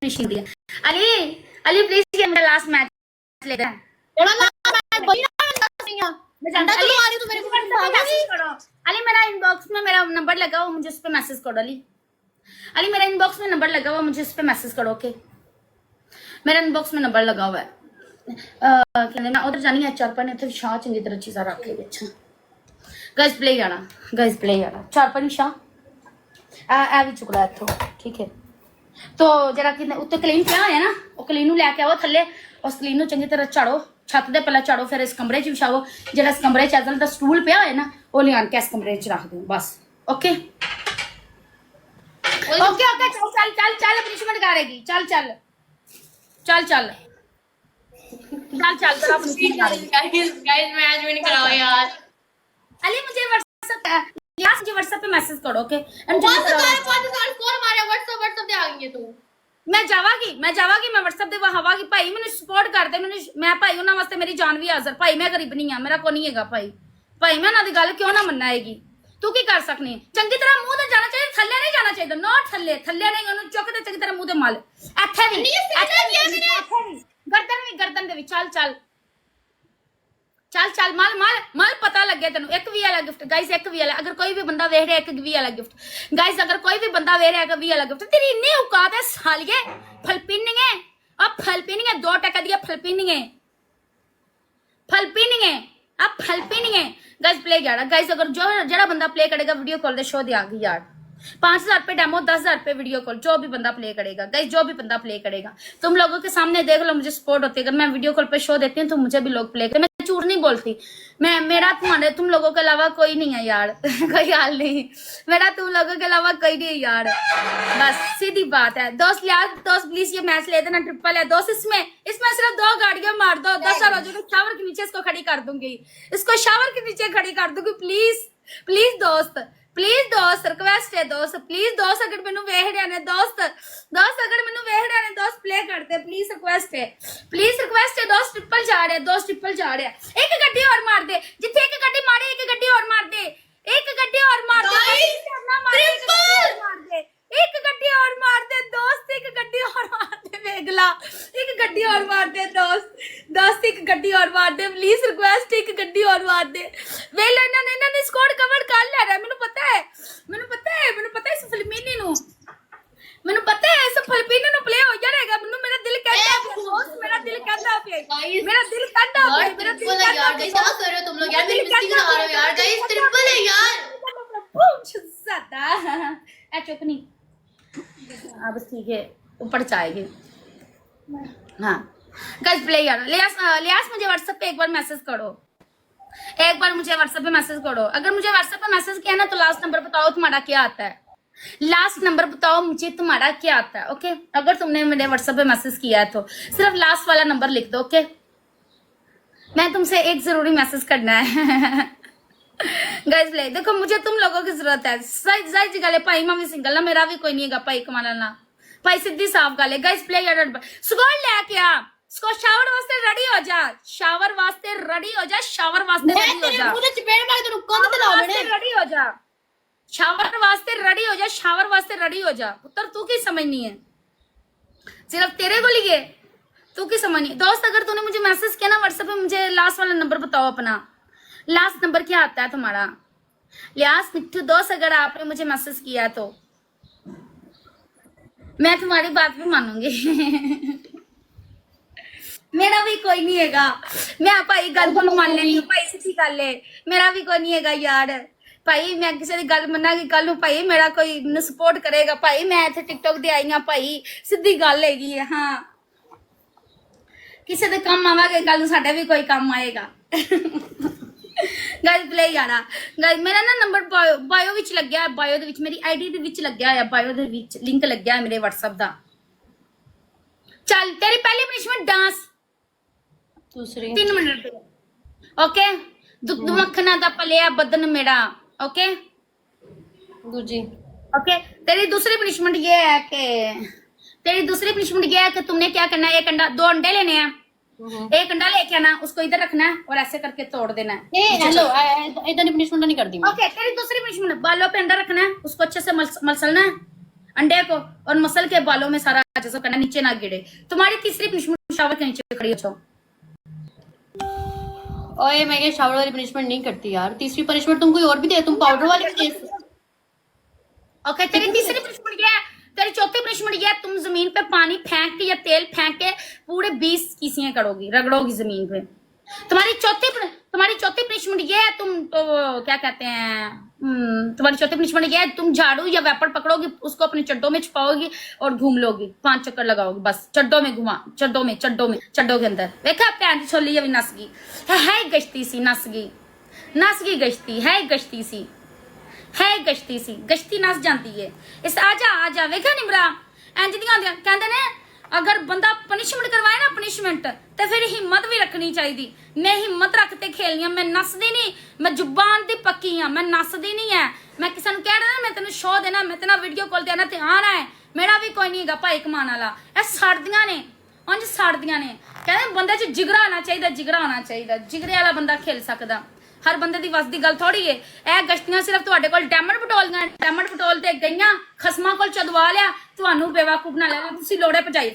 Finishing दिया। Ali Ali please ये मेरा लास्ट मैच लेते हैं। अली मेरा इनबॉक्स में मेरा नंबर लगा हुआ, मुझे उस पर मैसेज करो। अली अली मेरा इनबॉक्स में नंबर लगा हुआ, मुझे उस पर मैसेज करो। ओके मेरा इनबॉक्स में नंबर लगा हुआ है। मैं उधर जानी है चार पानी उत्थे शाह चंगी तरह चीज़ा रख के। अच्छा गाइस प्ले जाना, गाइस प्ले जाना चार पानी शाह ए भी चुकला इथों। ठीक है तो जरा कि उत्ते क्लीन पिया है ना, वो क्लीन नूं लैके आओ थल्ले, उस क्लीन नूं चंगी तरह झाड़ो, छत दे पहले झाड़ो, फिर इस कमरे च विछाओ। जेड़ा इस कमरे च अदल दा स्टूल पिया है ना, वो लियान के इस कमरे च रख दो बस। ओके ओके ओके चल चल चल चल पनिशमेंट करेगी। चल चल चल चल चल चल तेरा पनिशमेंट करेगी। गाइस मैच विन कराओ यार। अली मुझे व्हाट्सएप यार मुझे व्हाट्सएप पे मैसेज करो। ओके स्कोर मारे व्हाट्सएप दे आ गई तू। मैं जावागी मैं व्हाट्सएप दे हवागी भाई मैंने सपोर्ट कर दे। मैं भाई उन्हां वास्ते मेरी जान भी हाजिर। भाई मैं गरीब नहीं हां, मेरा को नहीं हैगा भाई। भाई मैं ना दी गल क्यों ना मनना आएगी। तू की कर सकनी है? चंगी तरह मुंह ते जाना चाहिए, थल्ले नहीं जाना चाहिए। नॉट थल्ले थल्ले नहीं, ओनु चुक ते चंगी तरह मुंह ते मल। ਇੱਥੇ भी गर्दन दे चल चल चल चल मल मल मल पता लगे तेन। एक वी वाला गिफ्ट गाइस, एक वी वाला। अगर कोई भी बंदा वेख रहा है एक वी वाला गिफ्ट गाइस, अगर कोई भी बंदा वेख रहा है वी वाला गिफ्ट। तेरी इतनी औकात है सालिए, फलपिनिंग है अब, फलपिनिंग है 2 टका दिया फलपिनिंग है, फलपिनिंग है अब, फलपिनिंग है। गाइस प्ले जाना गाइस, अगर जो जरा बंदा प्ले करेगा वीडियो कॉल दे शो दे आ गई यार। 5000 रुपये डेमो, 10,000 रुपये वीडियो कॉल। जो भी बंदा प्ले करेगा गाइस, जो भी बंदा प्ले करेगा, तुम लोगों के सामने देख लो मुझे सपोर्ट होती है। अगर मैं वीडियो कॉल पे शो देती हूँ तो मुझे भी लोग प्ले करते। मैं झूठ नहीं बोलती, मैं मेरा तुम्हारे तुम लोगों के अलावा कोई नहीं है यार। कोई हाल नहीं, मेरा तुम लोगों के अलावा कोई नहीं है यार, बस सीधी बात है। दोस्त यार दोस्त प्लीज ये मैच ले देना, ट्रिपल है दोस्त। इसमें सिर्फ 2 गाड़ियां मार दो, 10,000 हो जाएगा। शावर के नीचे इसको खड़ी कर दूंगी, इसको शावर के नीचे खड़ी कर दूंगी। प्लीज प्लीज दोस्त, प्लीज दोस्त रिक्वेस्ट है दोस्त, प्लीज दोस्त अगर मैनू वेख रहे ने दोस्त, दोस्त अगर मैनू वेख रहे ने दोस्त प्ले करते प्लीज रिक्वेस्ट है, प्लीज रिक्वेस्ट है दोस्त। ट्रिपल जा रहे दोस्त, ट्रिपल जा रहे। एक गड्डी और मार दे, जिथे एक गड्डी मारे एक गड्डी और मार दे, एक गड्डी और मार दे, एक गड्डी और मार दे दोस्त, एक गड्डी और मार दे वेगला, एक गड्डी और मार दे दोस्त, दोस्त एक गड्डी और मार दे प्लीज रिक्वेस्ट, एक गड्डी और मार दे। वेला इन्होंने स्कोर कवर कर लिया, मैनू पता है, मैनू पता है, मैनू पता है इस फिल्मीनी नु, मैनू पता है इस फिल्मीनी नु प्ले हो जाएगा। मैनू मेरा दिल कहता है दोस्त, मेरा दिल कहता है, मेरा दिल कहता है, मेरा दिल कहता है यार। गाइस क्या कर रहे हो तुम लोग यार, मेरी मिस्टेक ना मारो यार। गाइस ट्रिपल है यार, बूम छुसाता ए चुप नहीं। अब ठीक है ऊपर जाएगी। हाँ गाइस प्ले यार। लियास मुझे व्हाट्सएप पे एक बार मैसेज करो, एक बार मुझे व्हाट्सएप पे मैसेज करो। अगर मुझे व्हाट्सएप पे मैसेज किया ना तो लास्ट नंबर बताओ तुम्हारा क्या आता है, लास्ट नंबर बताओ मुझे तुम्हारा क्या आता है। ओके अगर तुमने मेरे व्हाट्सएप पे मैसेज किया है तो सिर्फ लास्ट वाला नंबर लिख दो। ओके मैं तुमसे एक जरूरी मैसेज करना है। गाइस प्ले देखो, मुझे तुम लोगों की जरूरत है। सही गल है भाई, मैं भी सिंगल ना, मेरा भी कोई नहीं है भाई कमाना ना भाई, सीधी साफ गल है। गाइस प्ले स्कोर लेके आ, स्कोर शावर वास्ते रेडी हो जा, शावर वास्ते रेडी हो जा, शावर वास्ते रेडी हो जा, मुझे चपेट मार के कंध ते लाओ मैंने। रेडी हो जा, शावर वास्ते रेडी हो जा, शावर वास्ते रेडी हो जा। पुत्र तू की समझनी है, सिर्फ तेरे को लिए तू की समझनी है। दोस्त अगर तूने मुझे मैसेज किया ना व्हाट्सएप पे, मुझे लास्ट वाला नंबर बताओ अपना, लास्ट नंबर क्या आता है तुम्हारा। लियास मिट्टू दोस्त अगर आपने मुझे मैसेज किया तो मैं तुम्हारी बात भी मानूंगी। मेरा भी कोई नहीं हैगा, मैं भाई गल को मान लेनी भाई, सीधी गल है, मेरा भी कोई नहीं हैगा यार भाई। मैं किसी की गल मनागी कल भाई, मेरा कोई सपोर्ट करेगा भाई। मैं इतने टिकटॉक दे आई हाँ भाई, सीधी गल हैगी है। हाँ किसी के काम आवागे कल साडा भी कोई काम आएगा। गाइस प्ले यारा गाइस, मेरा ना नंबर बायो विच लग गया है, बायो दे विच मेरी आईडी दे विच लग गया है, बायो दे विच लिंक लग गया है मेरे व्हाट्सएप दा। चल तेरी पहली पनिशमेंट डांस, दूसरी 3 मिनट ओके। दुख मखना दा पलिया बदन मेरा ओके, दूसरी ओके। तेरी दूसरी पनिशमेंट ये है कि तुमने क्या करना है, एक अंडा 2 अंडे लेने हैं, एक अंडा लेके आना, उसको इधर रखना है और ऐसे करके तोड़ देना है। हेलो इधर पनिशमेंट नहीं कर दी मैं। ओके तेरी दूसरी पनिशमेंट, बालों पे अंडा रखना है, उसको अच्छे से मसलना है, अंडे को और मसल के बालों में सारा जैसा करना, नीचे ना गिरे। तुम्हारी तीसरी पनिशमेंट शावर के नीचे खड़ी हो जाओ। ओए मैं ये शावर वाली पनिशमेंट नहीं करती यार, तीसरी पनिशमेंट तुम कोई और भी दे, तुम पाउडर वाली भी दे। ओके, तेरी तीसरी पनिशमेंट ये है। तेरी चौथी पनिशमेंट ये है, तुम जमीन पे पानी फेंक के या तेल फेंक के पूरे 20 कीसियां करोगी, रगड़ोगी जमीन पे। तुम्हारी चौथी पनिशमेंट ये है, तुम तो क्या कहते हैं, तुम्हारी चौथी पनिशमेंट ये है, तुम झाड़ू या वेपर पकड़ोगी, उसको अपने चड्डों में छुपाओगी और घूम लोगी, 5 चक्कर लगाओगी बस चड्डों में, घुमा चड्डों के अंदर। देखा भैन छोली अभी नस गई है गश्ती सी, नस गई गश्ती है, गश्ती नस जाती है। इस आजा वेखा निमरा इंज दियां होंदियां, कहंदे ने अगर बंदा पनिशमेंट करवाए ना पनिशमेंट, तो फिर हिम्मत भी रखनी चाहिए। मैं हिम्मत रखते खेलनी, मैं नसदी नहीं, मैं जुबान दी पक्की हाँ, मैं नसदी नहीं है। मैं किसी कह रहा मैं तेन शो देना, मैं तेना वीडियो कॉल देना, ते आना है, मेरा भी कोई नहीं है भाई कमान वाला। यह सड़दियां ने, अंज सड़दियां ने। कहते बंदे च जिगरा होना चाहिए, जिगरे वाला बंदा खेल सकता। हर बंदे दी वस दी गल थोड़ी है। यह गश्तियां सिर्फ तुहाडे कोल डायमंड पटोलियां, डायमंड पटोल ते गईयां खसमां कोल चदवा लिया, तुहानू बेवकूफ ना लिया, तुसीं लोड़े भजाई।